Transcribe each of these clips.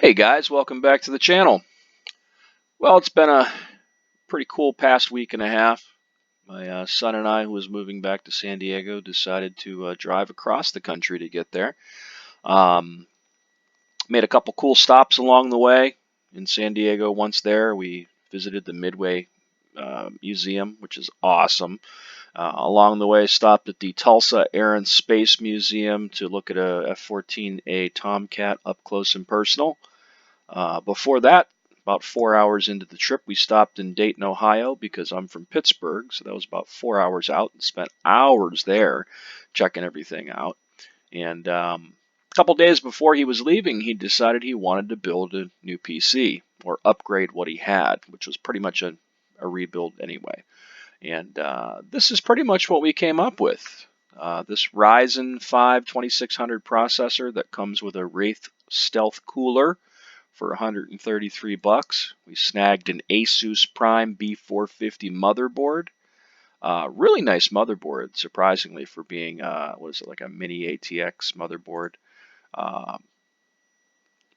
Hey guys, welcome back to the channel. Well, it's been a pretty cool past week and a half. My son and I, who was moving back to San Diego, decided to drive across the country to get there. Um, Made a couple cool stops along the way in San Diego. Once there, we visited the Midway Museum, which is awesome. Along the way, stopped at the Tulsa Air and Space Museum to look at a F-14A Tomcat up close and personal. Before that, about 4 hours into the trip, we stopped in Dayton, Ohio, because I'm from Pittsburgh, so that was about 4 hours out, and spent hours there checking everything out. And a couple days before he was leaving, he decided he wanted to build a new PC or upgrade what he had, which was pretty much a rebuild anyway. And this is pretty much what we came up with. This Ryzen 5 2600 processor that comes with a Wraith Stealth cooler for 133 bucks. We snagged an Asus Prime B450 motherboard. Really nice motherboard, surprisingly, for being what is it, like a mini ATX motherboard. A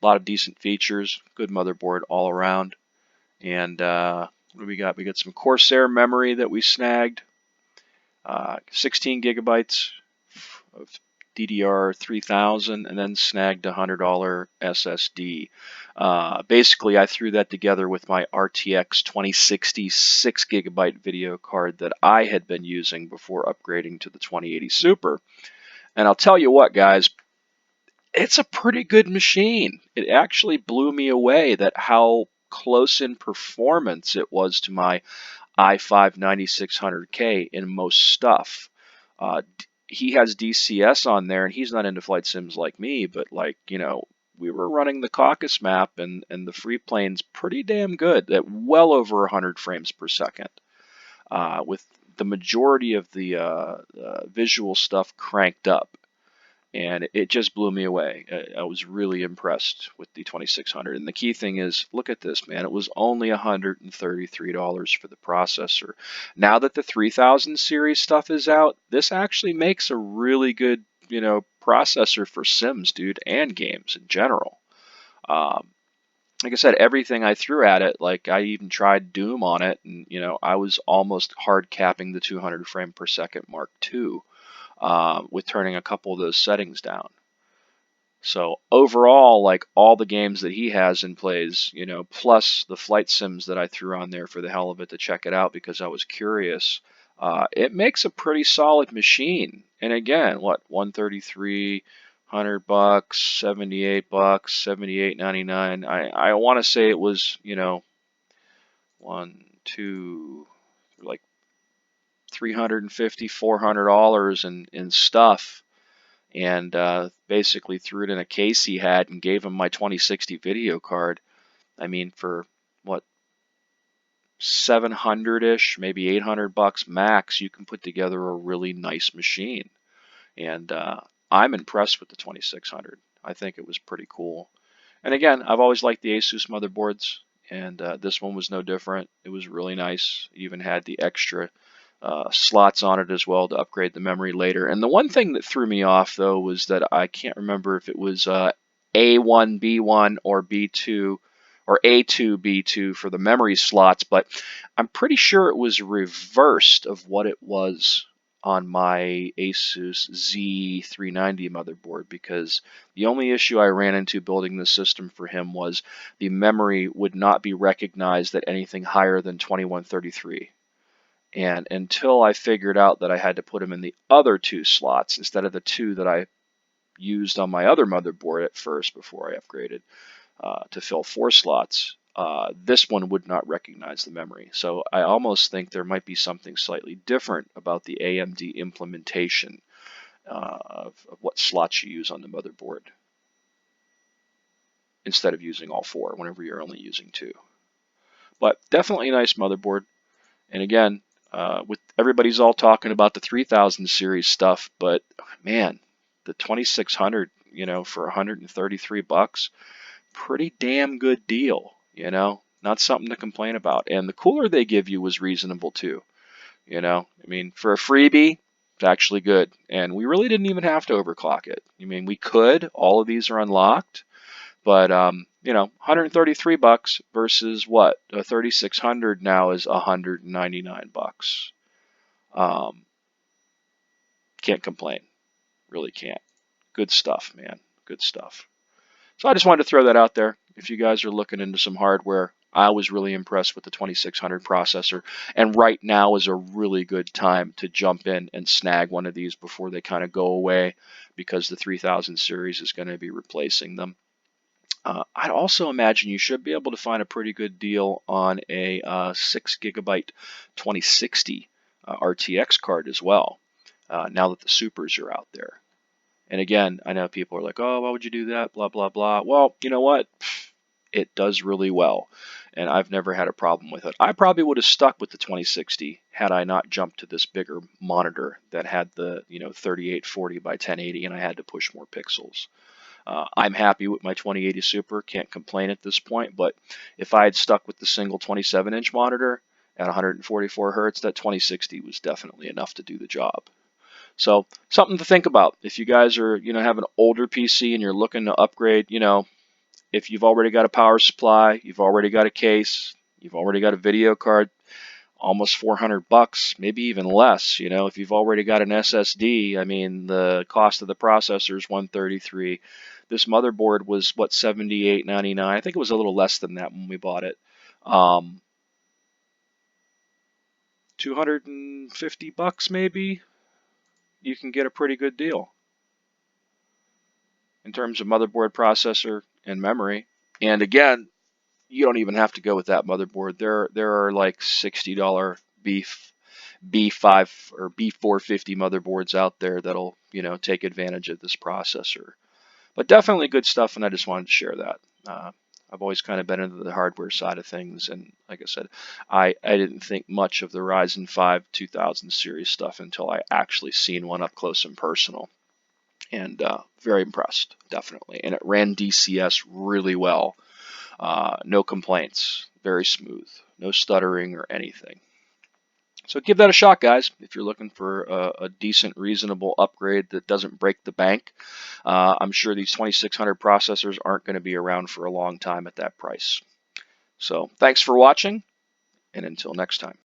lot of decent features, good motherboard all around. And what do we got? We got some Corsair memory that we snagged. 16 gigabytes of DDR3000, and then snagged a $100 SSD. Basically, I threw that together with my RTX 2060 6 gigabyte video card that I had been using before upgrading to the 2080 Super. And I'll tell you what, guys, it's a pretty good machine. It actually blew me away that how close in performance it was to my i5 9600K in most stuff. Uh, he has DCS on there, and he's not into flight sims like me, but like, we were running the Caucasus map, and the free plane's pretty damn good at well over 100 frames per second, with the majority of the visual stuff cranked up. And it just blew me away. I was really impressed with the 2600. And the key thing is, look at this, man. It was only $133 for the processor. Now that the 3000 series stuff is out, this actually makes a really good, processor for Sims, dude, and games in general. Um, like I said, everything I threw at it, like I even tried Doom on it, and I was almost hard capping the 200 frame per second mark too, with turning a couple of those settings down. So overall, like all the games that he has and plays, plus the flight sims that I threw on there for the hell of it to check it out because I was curious, it makes a pretty solid machine. And again, what, 133, 100 bucks, 78 bucks, 78.99. I want to say it was, one, two, like 350, $400 in stuff, and basically threw it in a case he had and gave him my 2060 video card. I mean, for what, 700-ish, maybe 800 bucks max, you can put together a really nice machine. And I'm impressed with the 2600. I think it was pretty cool. And again, I've always liked the Asus motherboards, and this one was no different. It was really nice. It even had the extra slots on it as well to upgrade the memory later. And the one thing that threw me off, though, was that I can't remember if it was A1, B1, or B2, or A2, B2 for the memory slots, but I'm pretty sure it was reversed of what it was on my Asus Z390 motherboard, because the only issue I ran into building the system for him was the memory would not be recognized at anything higher than 2133. And until I figured out that I had to put him in the other two slots instead of the two that I used on my other motherboard at first before I upgraded to fill 4 slots, this one would not recognize the memory. So I almost think there might be something slightly different about the AMD implementation of what slots you use on the motherboard instead of using all 4 whenever you're only using 2. But definitely a nice motherboard. And again, with everybody's all talking about the 3000 series stuff, but man, the 2600, for 133 bucks, pretty damn good deal, not something to complain about. And the cooler they give you was reasonable too, I mean, for a freebie, it's actually good. And we really didn't even have to overclock it. I mean, we could, all of these are unlocked, but $133 versus what? A 3600 now is $199. Can't complain. Really can't. Good stuff, man. Good stuff. So I just wanted to throw that out there. If you guys are looking into some hardware, I was really impressed with the 2600 processor. And right now is a really good time to jump in and snag one of these before they kind of go away, because the 3000 series is going to be replacing them. I'd also imagine you should be able to find a pretty good deal on a 6 gigabyte 2060 RTX card as well, now that the supers are out there. And again, I know people are like, oh, why would you do that? Blah, blah, blah. Well, you know what? It does really well, and I've never had a problem with it. I probably would have stuck with the 2060 had I not jumped to this bigger monitor that had the 3840 by 1080, and I had to push more pixels. I'm happy with my 2080 Super, can't complain at this point, but if I had stuck with the single 27-inch monitor at 144 hertz, that 2060 was definitely enough to do the job. So something to think about. If you guys are, have an older PC and you're looking to upgrade, if you've already got a power supply, you've already got a case, you've already got a video card, almost $400, maybe even less. If you've already got an SSD, I mean, the cost of the processor is $133. This motherboard was what, $78.99. I think it was a little less than that when we bought it. $250 maybe. You can get a pretty good deal in terms of motherboard, processor, and memory. And again, you don't even have to go with that motherboard. There are like $60 B5 or B450 motherboards out there that'll take advantage of this processor. But definitely good stuff, and I just wanted to share that. I've always kind of been into the hardware side of things, and like I said, I didn't think much of the Ryzen 5 2000 series stuff until I actually seen one up close and personal. And very impressed, definitely. And it ran DCS really well. No complaints, very smooth, no stuttering or anything. So give that a shot, guys, if you're looking for a decent, reasonable upgrade that doesn't break the bank. I'm sure these 2600 processors aren't going to be around for a long time at that price. So thanks for watching, and until next time.